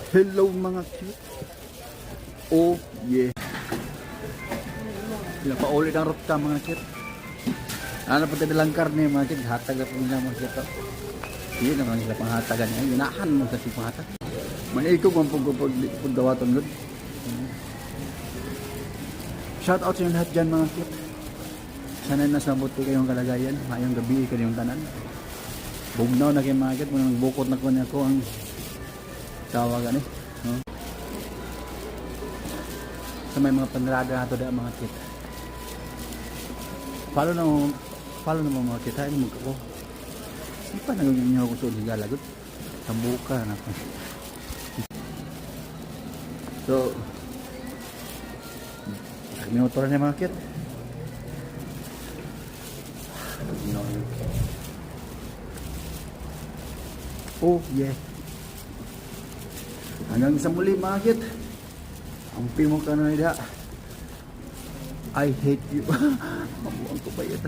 Hello mga cute. Oh yeah. Pinapaulit ang ruta mga cute. Ano pa tayo lang karne mga cute. Hatag ako nila mga cute. Hindi naman sila panghatagan. Ay, yunahan mo sa si panghatag. Manikog ang pagdawaton good. Shout out sa inyo lahat dyan mga cute. Sana'y nasa mabuti kayong kalagayan. Mayong gabi kayong tanan. Bugnaw na kayo mga cute. Munang bukot na ko niya ko ang tawagan eh. Sa may mga panraga na ito dahil mga cute. Follow na mga cute. Ay, magkako. Hindi pa nagawin niyo ako sa galagot. Sambuka na ako. So, minuto na mga kit. Oh, yeah. Hanggang sa muli mga kit. Ang pimo ka na nila. I hate you. Mabuang ko ba yun?